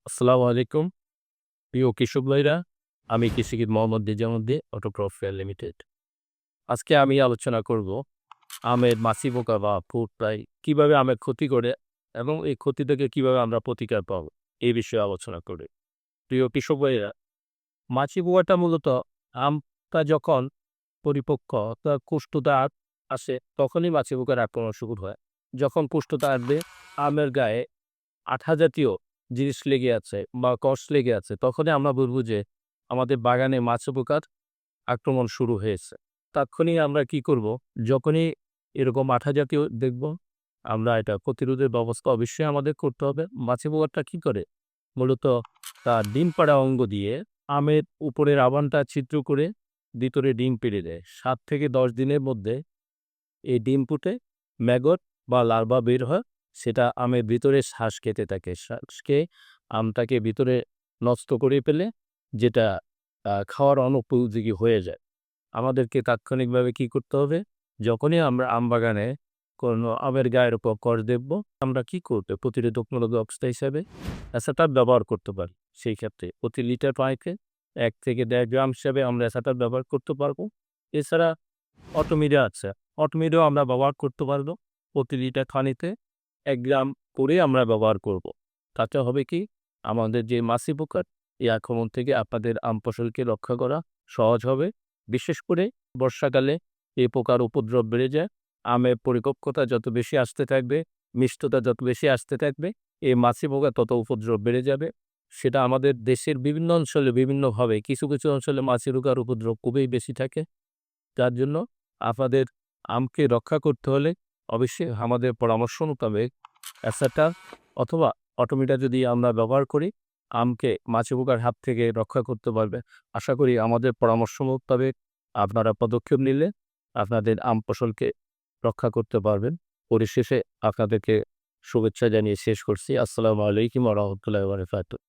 আসসালামু আলাইকুম প্রিয় কৃষক ভাইরা। আমি কৃষিবিদ Mohammad Nizamuddin Autocrop Fair Limited. আজকে আমি আলোচনা করব আমের মাছি পোকা বা ফ্রুট ফ্লাই কিভাবে আমের ক্ষতি করে এবং এই ক্ষতি থেকে কিভাবে আমরা প্রতিকার পাবো এই বিষয়ে আলোচনা করি। প্রিয় কৃষক ভাইরা, মাছি পোকাটা মূলত আমটা যখন পরিপক্ক কুষ্ঠতা আসে তখনই মাছি পোকার আক্রমণ শুরু হয়। যখন কুষ্ঠতা আসবে, আমের গায়ে আঠা জাতীয় জিনিস লেগে আছে বা কষ লেগে আছে, তখনই আমরা বুঝবো যে আমাদের বাগানে মাছি পোকার আক্রমণ শুরু হয়েছে। তাৎক্ষণিক আমরা কি করব? যখনই এরকম আঠা জাতীয় দেখব, আমরা এটা প্রতিরোধের ব্যবস্থা অবশ্যই আমাদের করতে হবে। মাছি পোকাটা কি করে? মূলত তার ডিম পাড়া অঙ্গ দিয়ে আমের উপরের আবানটা ছিদ্র করে ভিতরে ডিম পেড়ে দেয়। ৭ থেকে ১০ দিনের মধ্যে এই ডিম ফুটে ম্যাগট বা লার্ভা বের হয়। সেটা আমের ভিতরে শ্বাস খেতে থাকে। শ্বাস খেয়ে আমটাকে ভিতরে নষ্ট করে ফেলে, যেটা খাওয়ার অনুপযোগী হয়ে যায়। আমাদেরকে তাৎক্ষণিকভাবে কি করতে হবে? যখনই আমরা আমবাগানে কোনো আমের গায়ের উপর কষ দেখব, আমরা কি করতে প্রতিরোধকমূলক ব্যবস্থা হিসাবে অ্যাসাটার ব্যবহার করতে পারি। সেই ক্ষেত্রে প্রতি লিটার পানিতে ১ থেকে ১.৫ গ্রাম হিসাবে আমরা অ্যাসাটার ব্যবহার করতে পারব। এছাড়া অটোমিডা আছে। অটোমিডাও আমরা ব্যবহার করতে পারব। প্রতি লিটার পানিতে ১ গ্রাম করে আমরা ব্যবহার করব। তাতে হবে কি? আমাদের যে মাছি পোকার এই আক্রমণ থেকে আপনাদের আম ফসলকে রক্ষা করা সহজ হবে। বিশেষ করে বর্ষাকালে এই পোকার উপদ্রব বেড়ে যায়। আমের পরিপক্কতা যত বেশি আসতে থাকবে, মিষ্টতা যত বেশি আসতে থাকবে, এই মাছি পোকা তত উপদ্রব বেড়ে যাবে। সেটা আমাদের দেশের বিভিন্ন অঞ্চলে বিভিন্নভাবে কিছু অঞ্চলে মাছি পোকার উপদ্রব খুবই বেশি থাকে। যার জন্য আপনাদের আমকে রক্ষা করতে হলে অবশ্যই আমাদের পরামর্শ মোতাবেক অ্যাসাটা অথবা অটোমিটা যদি আমরা ব্যবহার করি, আমকে মাছি পোকার হাত থেকে রক্ষা করতে পারবে। আশা করি আমাদের পরামর্শ মোতাবেক আপনারা পদক্ষেপ নিলে আপনাদের আম ফসলকে রক্ষা করতে পারবেন। পরিশেষে আপনাদেরকে শুভেচ্ছা জানিয়ে শেষ করছি। আসসালামু আলাইকুম ওয়া রাহমাতুল্লাহি ওয়া বারাকাতুহু।